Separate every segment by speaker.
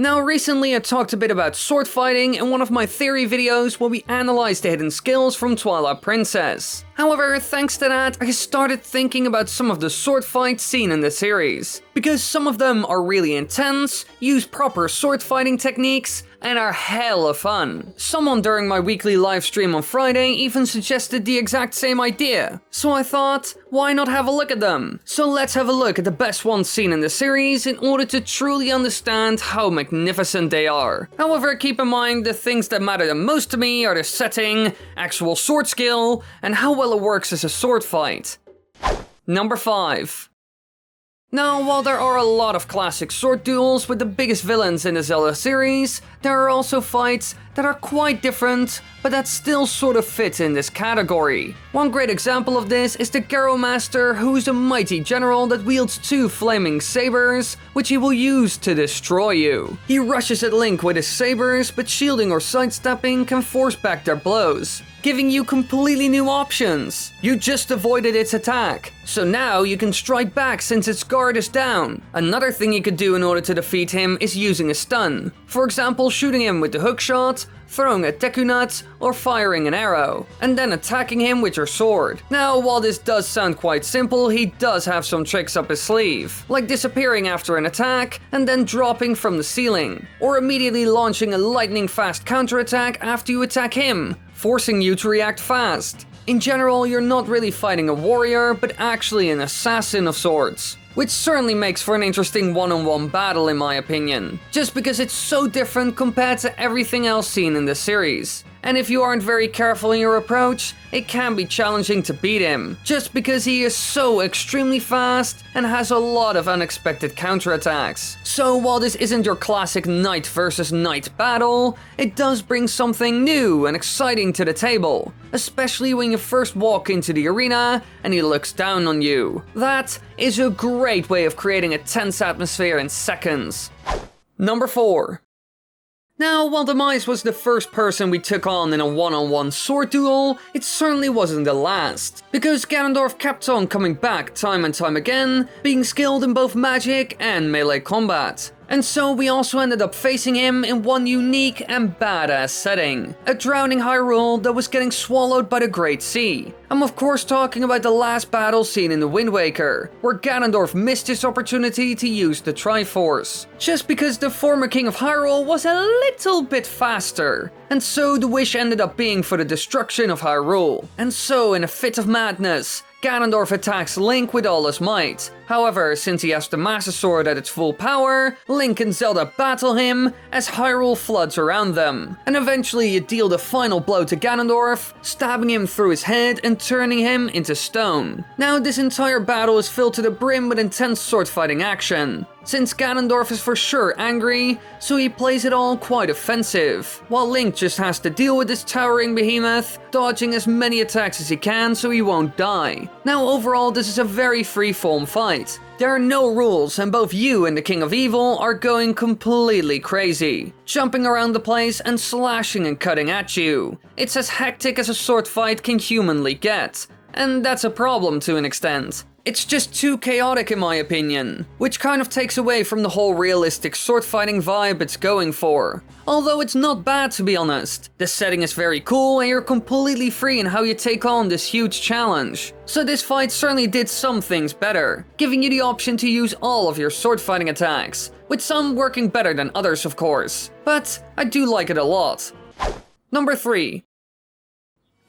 Speaker 1: Now recently I talked a bit about sword fighting in one of my theory videos where we analyzed the hidden skills from Twilight Princess. However, thanks to that, I started thinking about some of the sword fights seen in the series. Because some of them are really intense, use proper sword fighting techniques, and are hella fun. Someone during my weekly live stream on Friday even suggested the exact same idea. So I thought, why not have a look at them? So let's have a look at the best ones seen in the series in order to truly understand how magnificent they are. However, keep in mind the things that matter the most to me are the setting, actual sword skill, and how well it works as a sword fight. Number 5. Now, while there are a lot of classic sword duels with the biggest villains in the Zelda series, there are also fights that are quite different, but that still sort of fit in this category. One great example of this is the Garo Master, who's a mighty general that wields 2 flaming sabers, which he will use to destroy you. He rushes at Link with his sabers, but shielding or sidestepping can force back their blows, giving you completely new options. You just avoided its attack, so now you can strike back since its guard is down. Another thing you could do in order to defeat him is using a stun. For example, shooting him with the hookshot, throwing a Deku Nut, or firing an arrow, and then attacking him with your sword. Now, while this does sound quite simple, he does have some tricks up his sleeve, like disappearing after an attack and then dropping from the ceiling, or immediately launching a lightning fast counterattack after you attack him, forcing you to react fast. In general, you're not really fighting a warrior, but actually an assassin of sorts. Which certainly makes for an interesting one-on-one battle in my opinion, just because it's so different compared to everything else seen in the series. And if you aren't very careful in your approach, it can be challenging to beat him, just because he is so extremely fast and has a lot of unexpected counterattacks. So while this isn't your classic knight versus knight battle, it does bring something new and exciting to the table, especially when you first walk into the arena and he looks down on you. That is a great way of creating a tense atmosphere in seconds. Number 4. Now, while Demise was the first person we took on in a one-on-one sword duel, it certainly wasn't the last, because Ganondorf kept on coming back time and time again, being skilled in both magic and melee combat. And so we also ended up facing him in one unique and badass setting, a drowning Hyrule that was getting swallowed by the Great Sea. I'm of course talking about the last battle scene in the Wind Waker, where Ganondorf missed his opportunity to use the triforce, just because the former king of Hyrule was a little bit faster. And so the wish ended up being for the destruction of Hyrule. And so in a fit of madness, Ganondorf attacks Link with all his might. However, since he has the Master Sword at its full power, Link and Zelda battle him as Hyrule floods around them. And eventually you deal the final blow to Ganondorf, stabbing him through his head and turning him into stone. Now this entire battle is filled to the brim with intense sword fighting action, since Ganondorf is for sure angry, so he plays it all quite offensive, while Link just has to deal with this towering behemoth, dodging as many attacks as he can so he won't die. Now overall this is a very free-form fight. There are no rules and both you and the King of Evil are going completely crazy, jumping around the place and slashing and cutting at you. It's as hectic as a sword fight can humanly get, and that's a problem to an extent. It's just too chaotic in my opinion, which kind of takes away from the whole realistic sword fighting vibe it's going for. Although it's not bad to be honest. The setting is very cool and you're completely free in how you take on this huge challenge. So this fight certainly did some things better, giving you the option to use all of your sword fighting attacks, with some working better than others of course. But I do like it a lot. Number 3.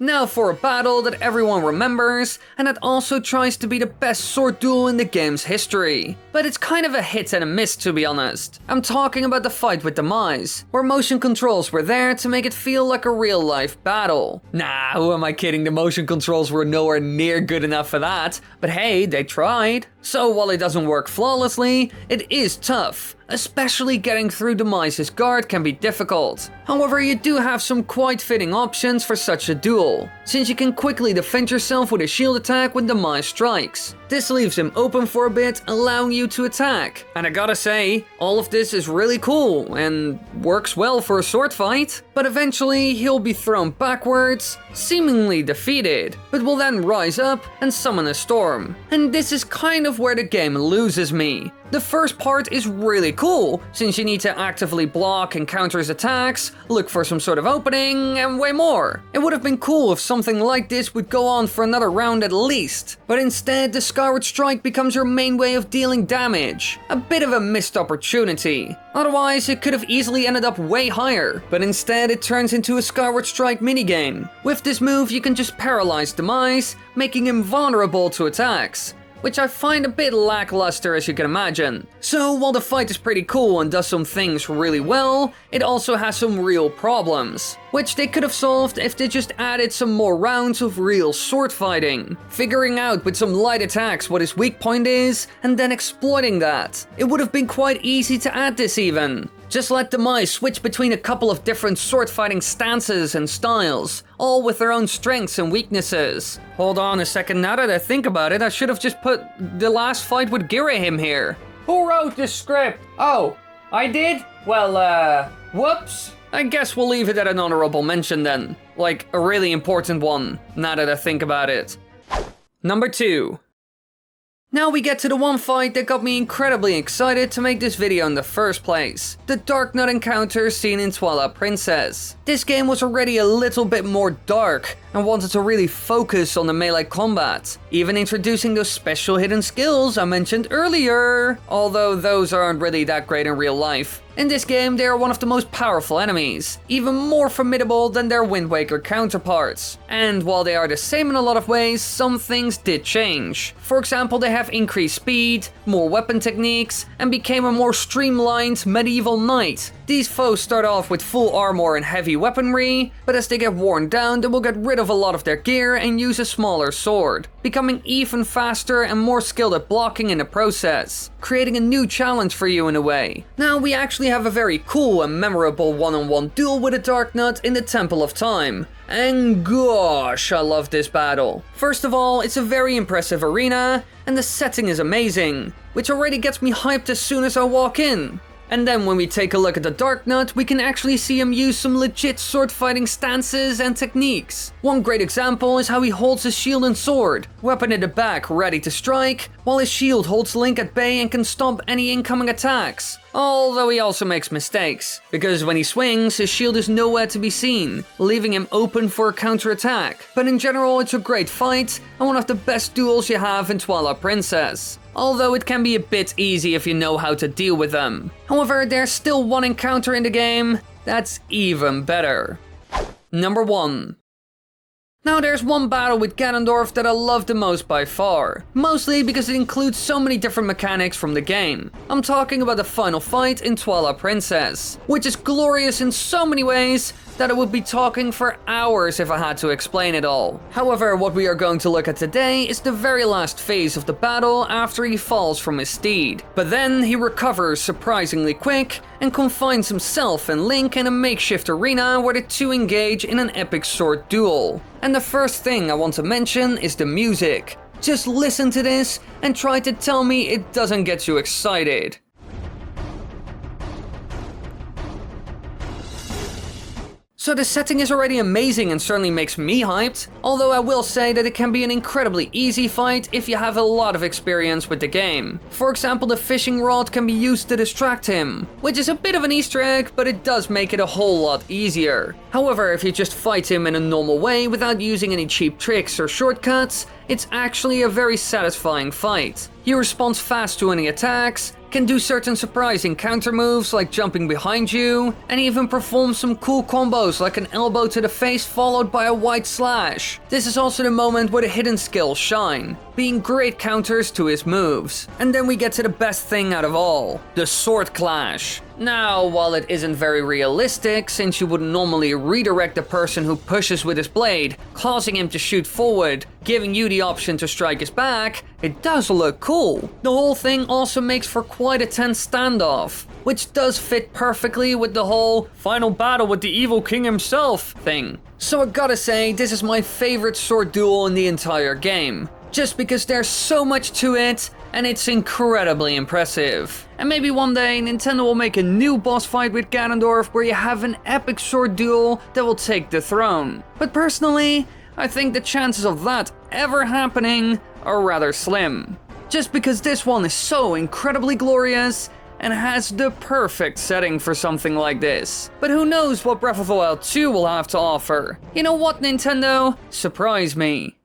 Speaker 1: Now for a battle that everyone remembers, and that also tries to be the best sword duel in the game's history. But it's kind of a hit and a miss to be honest. I'm talking about the fight with Demise, where motion controls were there to make it feel like a real life battle. Nah, who am I kidding, the motion controls were nowhere near good enough for that, but hey, they tried. So while it doesn't work flawlessly, it is tough. Especially getting through Demise's guard can be difficult. However, you do have some quite fitting options for such a duel, since you can quickly defend yourself with a shield attack when Demise strikes. This leaves him open for a bit, allowing you to attack. And I gotta say, all of this is really cool and works well for a sword fight. But eventually, he'll be thrown backwards, seemingly defeated, but will then rise up and summon a storm. And this is kind of of where the game loses me. The first part is really cool, since you need to actively block and counter his attacks, look for some sort of opening, and way more. It would have been cool if something like this would go on for another round at least, but instead the skyward strike becomes your main way of dealing damage. A bit of a missed opportunity. Otherwise, it could have easily ended up way higher, but instead it turns into a skyward strike minigame. With this move you can just paralyze Demise, making him vulnerable to attacks, which I find a bit lackluster, as you can imagine. So while the fight is pretty cool and does some things really well, it also has some real problems, which they could have solved if they just added some more rounds of real sword fighting, figuring out with some light attacks what his weak point is, and then exploiting that. It would have been quite easy to add this even. Just let Demise switch between a couple of different sword fighting stances and styles, all with their own strengths and weaknesses. Hold on a second, now that I think about it, I should have just put the last fight with Girahim here. Who wrote this script? Oh, I did? Well, whoops. I guess we'll leave it at an honorable mention then. Like, a really important one, now that I think about it. Number 2. Now we get to the one fight that got me incredibly excited to make this video in the first place. The Dark Nut encounter seen in Twilight Princess. This game was already a little bit more dark and wanted to really focus on the melee combat, even introducing those special hidden skills I mentioned earlier, although those aren't really that great in real life. In this game, they are one of the most powerful enemies, even more formidable than their Wind Waker counterparts. And while they are the same in a lot of ways, some things did change. For example, they have increased speed, more weapon techniques, and became a more streamlined medieval knight. These foes start off with full armor and heavy weaponry, but as they get worn down, they will get rid of a lot of their gear and use a smaller sword, becoming even faster and more skilled at blocking in the process, creating a new challenge for you in a way. Now we actually have a very cool and memorable one-on-one duel with a Dark Nut in the Temple of Time. And gosh, I love this battle. First of all, it's a very impressive arena, and the setting is amazing, which already gets me hyped as soon as I walk in. And then when we take a look at the Dark Nut, we can actually see him use some legit sword fighting stances and techniques. One great example is how he holds his shield and sword, weapon at the back ready to strike, while his shield holds Link at bay and can stomp any incoming attacks. Although he also makes mistakes, because when he swings, his shield is nowhere to be seen, leaving him open for a counterattack. But in general, it's a great fight, and one of the best duels you have in Twilight Princess. Although it can be a bit easy if you know how to deal with them. However, there's still one encounter in the game that's even better. Number 1. Now there's one battle with Ganondorf that I love the most by far, mostly because it includes so many different mechanics from the game. I'm talking about the final fight in Twilight Princess, which is glorious in so many ways that I would be talking for hours if I had to explain it all. However, what we are going to look at today is the very last phase of the battle after he falls from his steed. But then he recovers surprisingly quick and confines himself and Link in a makeshift arena where the two engage in an epic sword duel. And the first thing I want to mention is the music. Just listen to this and try to tell me it doesn't get you excited. So the setting is already amazing and certainly makes me hyped, although I will say that it can be an incredibly easy fight if you have a lot of experience with the game. For example, the fishing rod can be used to distract him, which is a bit of an Easter egg, but it does make it a whole lot easier. However, if you just fight him in a normal way without using any cheap tricks or shortcuts, it's actually a very satisfying fight. He responds fast to any attacks, can do certain surprising counter moves like jumping behind you, and even perform some cool combos like an elbow to the face followed by a white slash. This is also the moment where the hidden skills shine, being great counters to his moves. And then we get to the best thing out of all, the sword clash. Now, while it isn't very realistic, since you would normally redirect the person who pushes with his blade, causing him to shoot forward, giving you the option to strike his back, it does look cool. The whole thing also makes for quite a tense standoff, which does fit perfectly with the whole final battle with the evil king himself thing. So I gotta say, this is my favorite sword duel in the entire game, just because there's so much to it, and it's incredibly impressive. And maybe one day Nintendo will make a new boss fight with Ganondorf where you have an epic sword duel that will take the throne. But personally, I think the chances of that ever happening are rather slim. just because this one is so incredibly glorious and has the perfect setting for something like this. But who knows what Breath of the Wild 2 will have to offer? You know what, Nintendo? Surprise me.